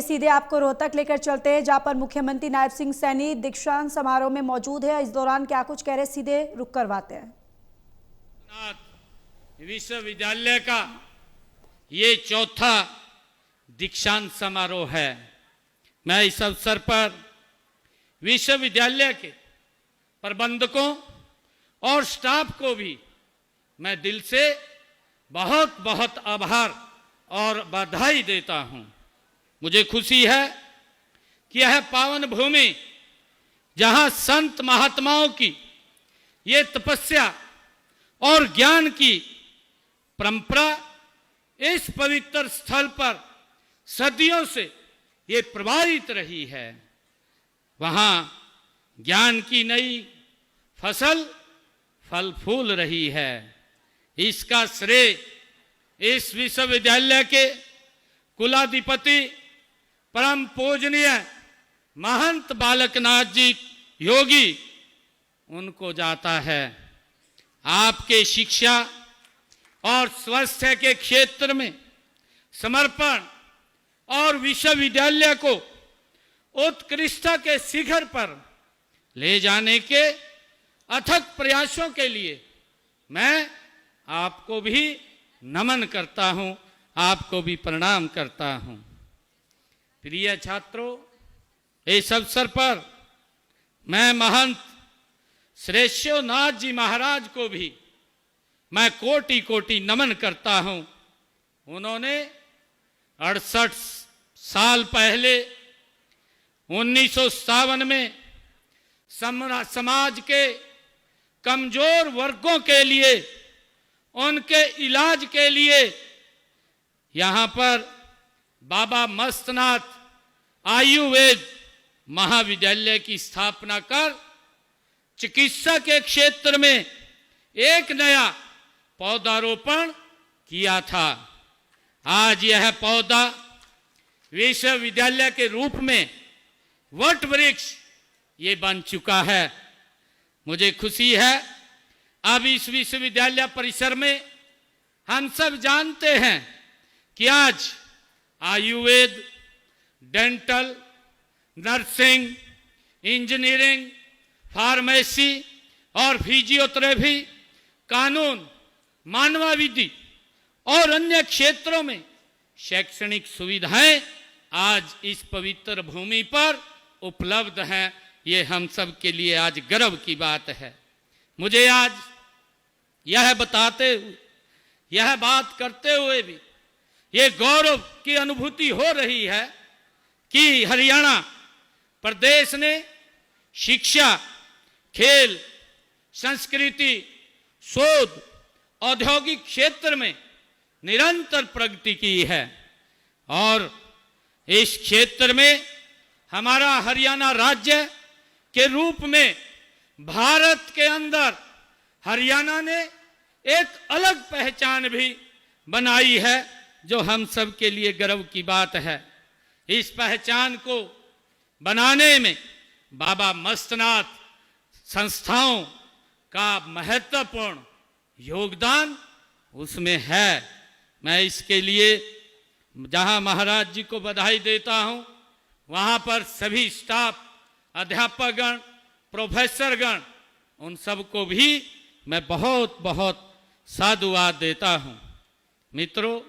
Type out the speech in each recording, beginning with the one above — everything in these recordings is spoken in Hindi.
सीधे आपको रोहतक लेकर चलते हैं, जहां पर मुख्यमंत्री नायब सिंह सैनी दीक्षांत समारोह में मौजूद है। इस दौरान क्या कुछ कह रहे, सीधे रुक करवाते हैं। विश्वविद्यालय का ये चौथा दीक्षांत समारोह है। मैं इस अवसर पर विश्वविद्यालय के प्रबंधकों और स्टाफ को भी मैं दिल से बहुत बहुत आभार और बधाई देता हूं। मुझे खुशी है कि यह पावन भूमि, जहां संत महात्माओं की ये तपस्या और ज्ञान की परंपरा, इस पवित्र स्थल पर सदियों से ये प्रवाहित रही है, वहां ज्ञान की नई फसल फल फूल रही है। इसका श्रेय इस विश्वविद्यालय के कुलाधिपति परम पूजनीय महंत बालकनाथ जी योगी उनको जाता है। आपके शिक्षा और स्वास्थ्य के क्षेत्र में समर्पण और विश्वविद्यालय को उत्कृष्टता के शिखर पर ले जाने के अथक प्रयासों के लिए मैं आपको भी नमन करता हूं, आपको भी प्रणाम करता हूं। प्रिय छात्रों, इस अवसर पर मैं महंत श्रेष्ठनाथ जी महाराज को भी मैं कोटि कोटि नमन करता हूं। उन्होंने 68 साल पहले 1957 में समाज के कमजोर वर्गों के लिए, उनके इलाज के लिए यहां पर बाबा मस्तनाथ आयुर्वेद महाविद्यालय की स्थापना कर चिकित्सा के क्षेत्र में एक नया पौधारोपण किया था। आज यह पौधा विश्वविद्यालय के रूप में वट वृक्ष ये बन चुका है। मुझे खुशी है, अब इस विश्वविद्यालय परिसर में हम सब जानते हैं कि आज Ayurveda, dental, nursing, engineering, pharmacy और फिजियोथेरेपी, कानून, मानवाविधि और अन्य क्षेत्रों में शैक्षणिक सुविधाएं आज इस पवित्र भूमि पर उपलब्ध हैं। ये हम सब के लिए आज गर्व की बात है। मुझे आज यह बताते हुए, यह बात करते हुए भी ये गौरव की अनुभूति हो रही है कि हरियाणा प्रदेश ने शिक्षा, खेल, संस्कृति, शोध, औद्योगिक क्षेत्र में निरंतर प्रगति की है और इस क्षेत्र में हमारा हरियाणा राज्य के रूप में भारत के अंदर हरियाणा ने एक अलग पहचान भी बनाई है, जो हम सब के लिए गर्व की बात है। इस पहचान को बनाने में बाबा मस्तनाथ संस्थाओं का महत्वपूर्ण योगदान उसमें है। मैं इसके लिए जहां महाराज जी को बधाई देता हूं, वहां पर सभी स्टाफ, अध्यापकगण, प्रोफेसरगण, उन सबको भी मैं बहुत बहुत साधुवाद देता हूं। मित्रों,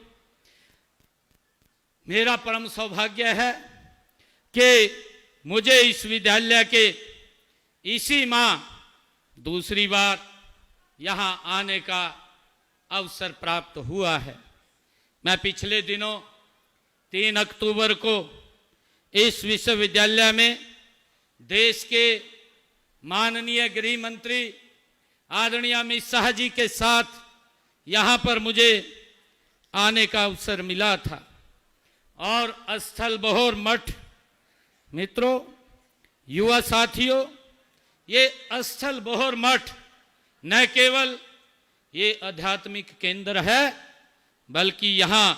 मेरा परम सौभाग्य है कि मुझे इस विद्यालय के इसी माह दूसरी बार यहां आने का अवसर प्राप्त हुआ है। मैं पिछले दिनों 3 अक्टूबर को इस विश्वविद्यालय में देश के माननीय गृह मंत्री आदरणीय अमित शाह जी के साथ यहां पर मुझे आने का अवसर मिला था और स्थल बहोर मठ, मित्रों, युवा साथियों, ये स्थल बहोर मठ न केवल ये आध्यात्मिक केंद्र है, बल्कि यहाँ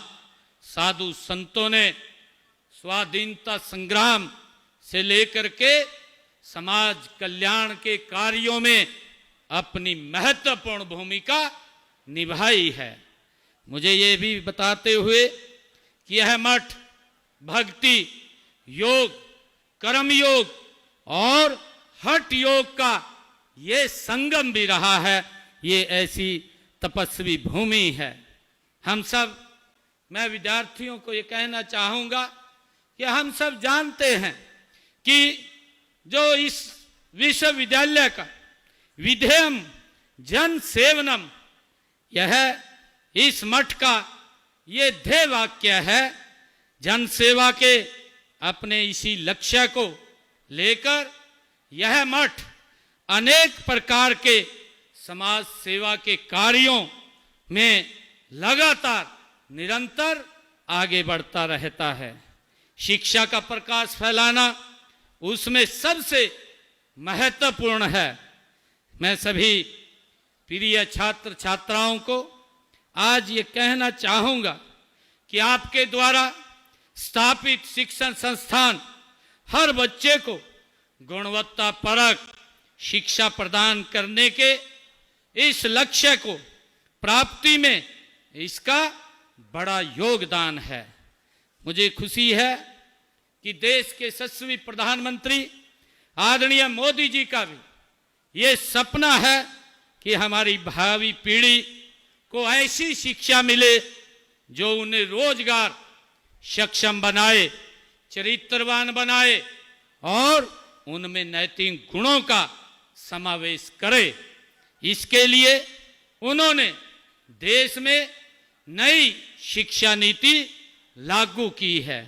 साधु संतों ने स्वाधीनता संग्राम से लेकर के समाज कल्याण के कार्यों में अपनी महत्वपूर्ण भूमिका निभाई है। मुझे ये भी बताते हुए कि यह मठ भक्ति योग, कर्म योग और हठ योग का ये संगम भी रहा है। ये ऐसी तपस्वी भूमि है। हम सब, मैं विद्यार्थियों को ये कहना चाहूंगा कि हम सब जानते हैं कि जो इस विश्वविद्यालय का विधेयम जन सेवनम, यह इस मठ का ये ध्येय वाक्य है। जन सेवा के अपने इसी लक्ष्य को लेकर यह मठ अनेक प्रकार के समाज सेवा के कार्यों में लगातार निरंतर आगे बढ़ता रहता है। शिक्षा का प्रकाश फैलाना उसमें सबसे महत्वपूर्ण है। मैं सभी प्रिय छात्र छात्राओं को आज ये कहना चाहूंगा कि आपके द्वारा स्थापित शिक्षण संस्थान हर बच्चे को गुणवत्तापरक शिक्षा प्रदान करने के इस लक्ष्य को प्राप्ति में इसका बड़ा योगदान है। मुझे खुशी है कि देश के यशस्वी प्रधानमंत्री आदरणीय मोदी जी का भी ये सपना है कि हमारी भावी पीढ़ी को ऐसी शिक्षा मिले जो उन्हें रोजगार सक्षम बनाए, चरित्रवान बनाए और उनमें नैतिक गुणों का समावेश करे। इसके लिए उन्होंने देश में नई शिक्षा नीति लागू की है।